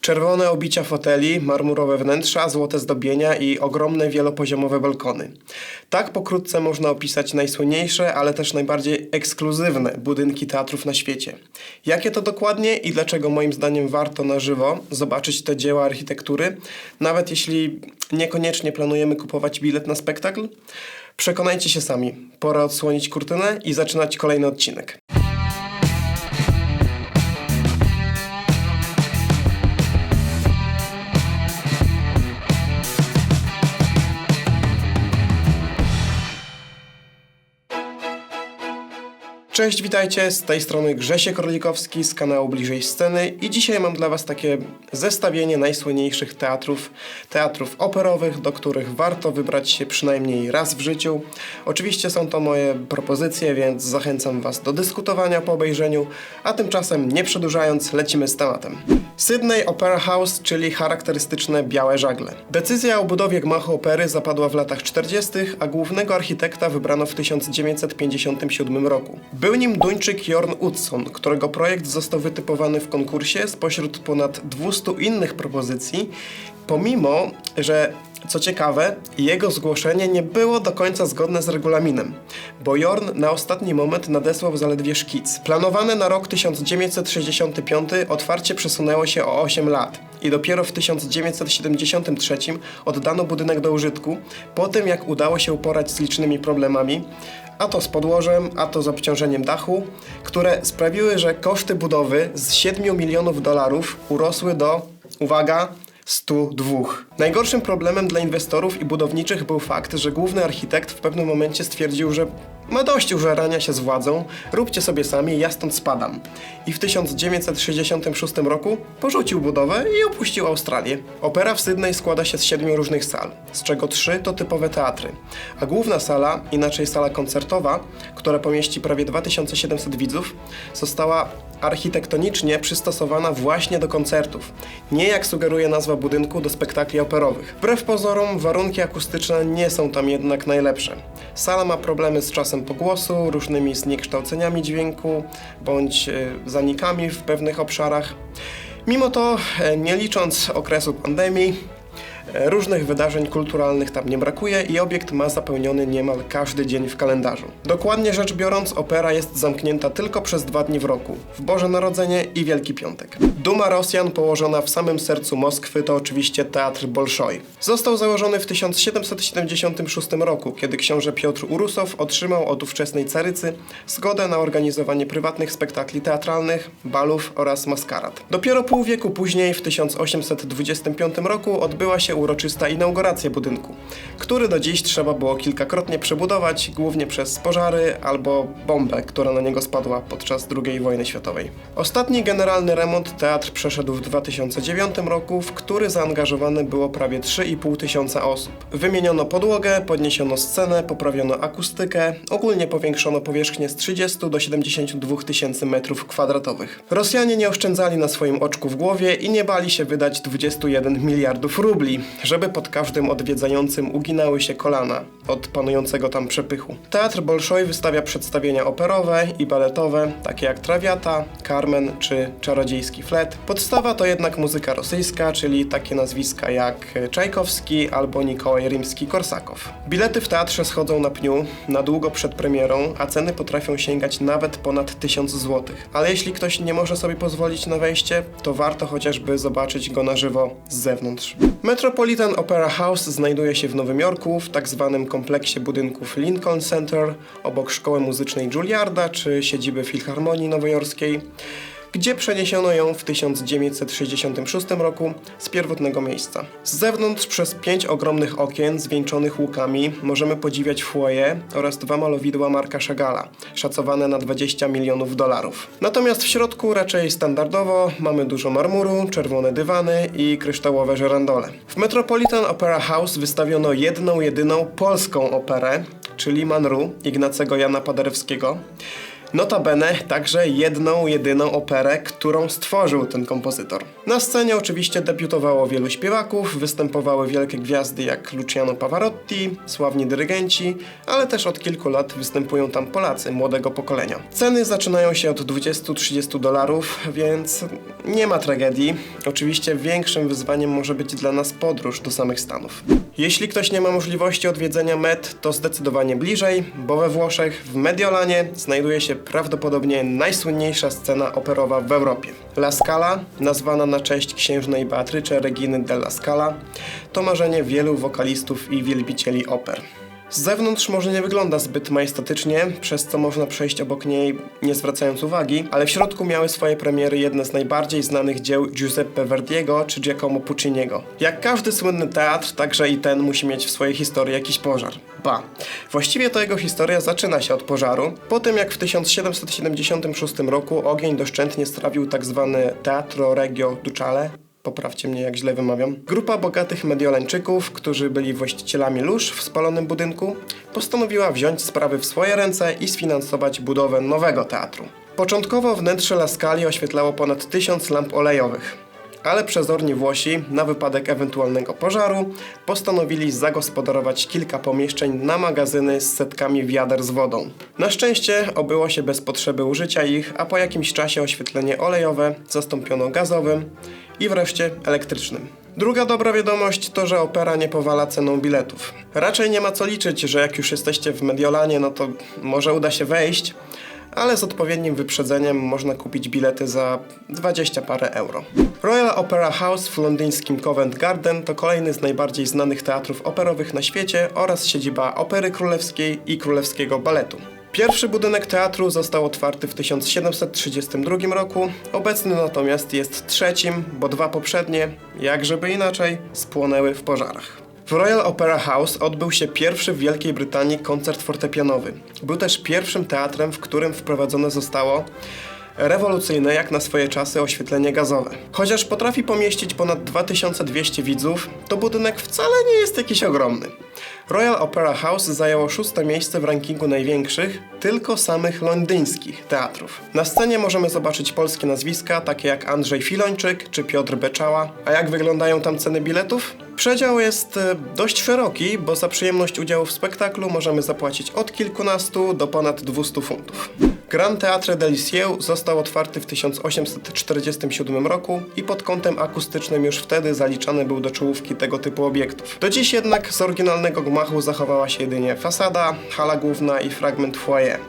Czerwone obicia foteli, marmurowe wnętrza, złote zdobienia i ogromne wielopoziomowe balkony. Tak pokrótce można opisać najsłynniejsze, ale też najbardziej ekskluzywne budynki teatrów na świecie. Jakie to dokładnie i dlaczego moim zdaniem warto na żywo zobaczyć te dzieła architektury, nawet jeśli niekoniecznie planujemy kupować bilet na spektakl? Przekonajcie się sami. Pora odsłonić kurtynę i zaczynać kolejny odcinek. Cześć, witajcie, z tej strony Grzesiek Orlikowski z kanału Bliżej Sceny i dzisiaj mam dla Was takie zestawienie najsłynniejszych teatrów operowych, do których warto wybrać się przynajmniej raz w życiu. Oczywiście są to moje propozycje, więc zachęcam Was do dyskutowania po obejrzeniu, a tymczasem nie przedłużając, lecimy z tematem. Sydney Opera House, czyli charakterystyczne białe żagle. Decyzja o budowie gmachu opery zapadła w latach 40., a głównego architekta wybrano w 1957 roku. Był nim Duńczyk Jorn Utzon, którego projekt został wytypowany w konkursie spośród ponad 200 innych propozycji, pomimo że, co ciekawe, jego zgłoszenie nie było do końca zgodne z regulaminem, bo Jorn na ostatni moment nadesłał zaledwie szkic. Planowane na rok 1965 otwarcie przesunęło się o 8 lat i dopiero w 1973 oddano budynek do użytku, po tym jak udało się uporać z licznymi problemami, a to z podłożem, a to z obciążeniem dachu, które sprawiły, że koszty budowy z $7 milionów urosły do, uwaga, 102. Najgorszym problemem dla inwestorów i budowniczych był fakt, że główny architekt w pewnym momencie stwierdził, że ma dość użerania się z władzą, róbcie sobie sami, ja stąd spadam. I w 1966 roku porzucił budowę i opuścił Australię. Opera w Sydney składa się z 7 różnych sal, z czego 3 to typowe teatry. A główna sala, inaczej sala koncertowa, która pomieści prawie 2700 widzów, została architektonicznie przystosowana właśnie do koncertów. Nie, jak sugeruje nazwa budynku, do spektakli operowych. Wbrew pozorom warunki akustyczne nie są tam jednak najlepsze. Sala ma problemy z czasem pogłosu, różnymi zniekształceniami dźwięku bądź zanikami w pewnych obszarach. Mimo to, nie licząc okresu pandemii, różnych wydarzeń kulturalnych tam nie brakuje i obiekt ma zapełniony niemal każdy dzień w kalendarzu. Dokładnie rzecz biorąc, opera jest zamknięta tylko przez 2 dni w roku, w Boże Narodzenie i Wielki Piątek. Duma Rosjan, położona w samym sercu Moskwy, to oczywiście Teatr Bolszoi. Został założony w 1776 roku, kiedy książę Piotr Urusow otrzymał od ówczesnej carycy zgodę na organizowanie prywatnych spektakli teatralnych, balów oraz maskarad. Dopiero pół wieku później, w 1825 roku, odbyła się uroczysta inauguracja budynku, który do dziś trzeba było kilkakrotnie przebudować, głównie przez pożary albo bombę, która na niego spadła podczas II wojny światowej. Ostatni generalny remont teatr przeszedł w 2009 roku, w który zaangażowane było prawie 3,5 tysiąca osób. Wymieniono podłogę, podniesiono scenę, poprawiono akustykę, ogólnie powiększono powierzchnię z 30 do 72 tysięcy metrów kwadratowych. Rosjanie nie oszczędzali na swoim oczku w głowie i nie bali się wydać 21 miliardów rubli, żeby pod każdym odwiedzającym uginały się kolana od panującego tam przepychu. Teatr Bolszoi wystawia przedstawienia operowe i baletowe, takie jak Trawiata, Carmen czy Czarodziejski flet. Podstawa to jednak muzyka rosyjska, czyli takie nazwiska jak Czajkowski albo Nikołaj Rimski-Korsakow. Bilety w teatrze schodzą na pniu, na długo przed premierą, a ceny potrafią sięgać nawet ponad 1000 zł. Ale jeśli ktoś nie może sobie pozwolić na wejście, to warto chociażby zobaczyć go na żywo z zewnątrz. Metropolitan Opera House znajduje się w Nowym Jorku, w tak zwanym kompleksie budynków Lincoln Center, obok Szkoły Muzycznej Juilliarda czy siedziby Filharmonii Nowojorskiej, gdzie przeniesiono ją w 1966 roku z pierwotnego miejsca. Z zewnątrz przez 5 ogromnych okien zwieńczonych łukami możemy podziwiać foyer oraz 2 malowidła Marka Chagalla, szacowane na $20 milionów. Natomiast w środku raczej standardowo mamy dużo marmuru, czerwone dywany i kryształowe żerandole. W Metropolitan Opera House wystawiono jedyną polską operę, czyli Manru Ignacego Jana Paderewskiego. Notabene także jedną, jedyną operę, którą stworzył ten kompozytor. Na scenie oczywiście debiutowało wielu śpiewaków, występowały wielkie gwiazdy jak Luciano Pavarotti, sławni dyrygenci, ale też od kilku lat występują tam Polacy młodego pokolenia. Ceny zaczynają się od $20–30, więc nie ma tragedii. Oczywiście większym wyzwaniem może być dla nas podróż do samych Stanów. Jeśli ktoś nie ma możliwości odwiedzenia Met, to zdecydowanie bliżej, bo we Włoszech, w Mediolanie, znajduje się prawdopodobnie najsłynniejsza scena operowa w Europie. La Scala, nazwana na cześć księżnej Beatrice Reginy della Scala, to marzenie wielu wokalistów i wielbicieli oper. Z zewnątrz może nie wygląda zbyt majestatycznie, przez co można przejść obok niej nie zwracając uwagi, ale w środku miały swoje premiery jedne z najbardziej znanych dzieł Giuseppe Verdiego czy Giacomo Pucciniego. Jak każdy słynny teatr, także i ten musi mieć w swojej historii jakiś pożar. Właściwie to jego historia zaczyna się od pożaru, po tym jak w 1776 roku ogień doszczętnie strawił tzw. Teatro Regio Ducale. Poprawcie mnie, jak źle wymawiam. Grupa bogatych Mediolańczyków, którzy byli właścicielami lóż w spalonym budynku, postanowiła wziąć sprawy w swoje ręce i sfinansować budowę nowego teatru. Początkowo wnętrze La Scali oświetlało ponad 1000 lamp olejowych, ale przezorni Włosi, na wypadek ewentualnego pożaru, postanowili zagospodarować kilka pomieszczeń na magazyny z setkami wiader z wodą. Na szczęście obyło się bez potrzeby użycia ich, a po jakimś czasie oświetlenie olejowe zastąpiono gazowym i wreszcie elektrycznym. Druga dobra wiadomość to, że opera nie powala ceną biletów. Raczej nie ma co liczyć, że jak już jesteście w Mediolanie, no to może uda się wejść, ale z odpowiednim wyprzedzeniem można kupić bilety za 20 parę euro. Royal Opera House w londyńskim Covent Garden to kolejny z najbardziej znanych teatrów operowych na świecie oraz siedziba Opery Królewskiej i Królewskiego Baletu. Pierwszy budynek teatru został otwarty w 1732 roku, obecny natomiast jest trzecim, bo dwa poprzednie, jak żeby inaczej, spłonęły w pożarach. W Royal Opera House odbył się pierwszy w Wielkiej Brytanii koncert fortepianowy. Był też pierwszym teatrem, w którym wprowadzone zostało rewolucyjne jak na swoje czasy oświetlenie gazowe. Chociaż potrafi pomieścić ponad 2200 widzów, to budynek wcale nie jest jakiś ogromny. Royal Opera House zajęło 6. miejsce w rankingu największych, tylko samych londyńskich teatrów. Na scenie możemy zobaczyć polskie nazwiska, takie jak Andrzej Filończyk czy Piotr Beczała. A jak wyglądają tam ceny biletów? Przedział jest dość szeroki, bo za przyjemność udziału w spektaklu możemy zapłacić od kilkunastu do ponad 200 funtów. Grand Théâtre de Lisieux został otwarty w 1847 roku i pod kątem akustycznym już wtedy zaliczany był do czołówki tego typu obiektów. Do dziś jednak z oryginalnego gmachu zachowała się jedynie fasada, hala główna i fragment foyer.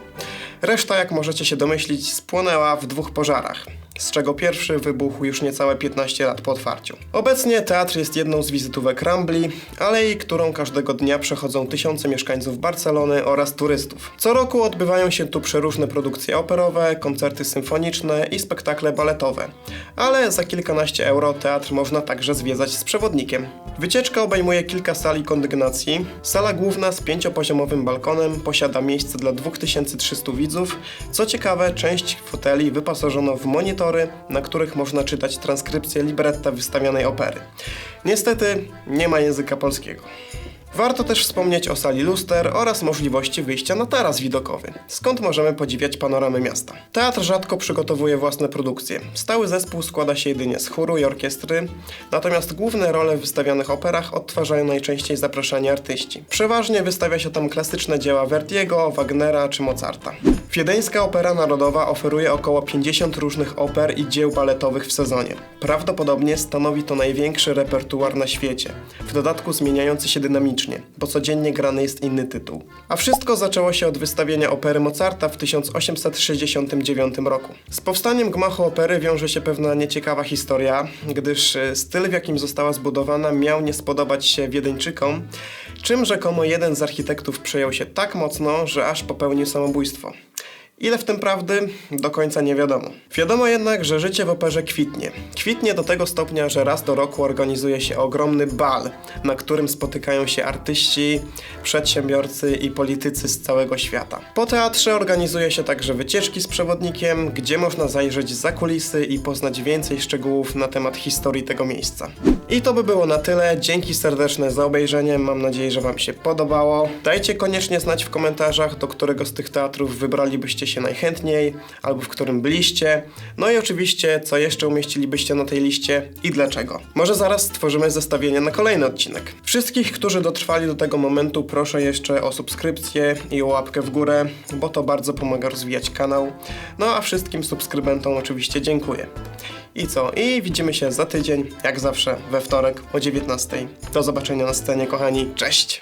Reszta, jak możecie się domyślić, spłonęła w 2 pożarach, z czego pierwszy wybuchł już niecałe 15 lat po otwarciu. Obecnie teatr jest jedną z wizytówek Rambli, alei, którą każdego dnia przechodzą tysiące mieszkańców Barcelony oraz turystów. Co roku odbywają się tu przeróżne produkcje operowe, koncerty symfoniczne i spektakle baletowe, ale za kilkanaście euro teatr można także zwiedzać z przewodnikiem. Wycieczka obejmuje kilka sali kondygnacji. Sala główna z 5-poziomowym balkonem posiada miejsce dla 2300 widzów. Co ciekawe, część foteli wyposażono w monitory, na których można czytać transkrypcję libretta wystawianej opery. Niestety nie ma języka polskiego. Warto też wspomnieć o sali luster oraz możliwości wyjścia na taras widokowy, skąd możemy podziwiać panoramę miasta. Teatr rzadko przygotowuje własne produkcje. Stały zespół składa się jedynie z chóru i orkiestry, natomiast główne role w wystawianych operach odtwarzają najczęściej zapraszani artyści. Przeważnie wystawia się tam klasyczne dzieła Verdiego, Wagnera czy Mozarta. Wiedeńska Opera Narodowa oferuje około 50 różnych oper i dzieł baletowych w sezonie. Prawdopodobnie stanowi to największy repertuar na świecie, w dodatku zmieniający się dynamicznie, bo codziennie grany jest inny tytuł. A wszystko zaczęło się od wystawienia opery Mozarta w 1869 roku. Z powstaniem gmachu opery wiąże się pewna nieciekawa historia, gdyż styl, w jakim została zbudowana, miał nie spodobać się Wiedeńczykom, czym rzekomo jeden z architektów przejął się tak mocno, że aż popełnił samobójstwo. Ile w tym prawdy? Do końca nie wiadomo. Wiadomo jednak, że życie w operze kwitnie. Kwitnie do tego stopnia, że raz do roku organizuje się ogromny bal, na którym spotykają się artyści, przedsiębiorcy i politycy z całego świata. Po teatrze organizuje się także wycieczki z przewodnikiem, gdzie można zajrzeć za kulisy i poznać więcej szczegółów na temat historii tego miejsca. I to by było na tyle. Dzięki serdeczne za obejrzenie. Mam nadzieję, że Wam się podobało. Dajcie koniecznie znać w komentarzach, do którego z tych teatrów wybralibyście się najchętniej, albo w którym byliście. No i oczywiście, co jeszcze umieścilibyście na tej liście i dlaczego. Może zaraz stworzymy zestawienie na kolejny odcinek. Wszystkich, którzy dotrwali do tego momentu, proszę jeszcze o subskrypcję i o łapkę w górę, bo to bardzo pomaga rozwijać kanał. No a wszystkim subskrybentom oczywiście dziękuję. I co? I widzimy się za tydzień, jak zawsze, we wtorek o 19:00. Do zobaczenia na scenie, kochani. Cześć!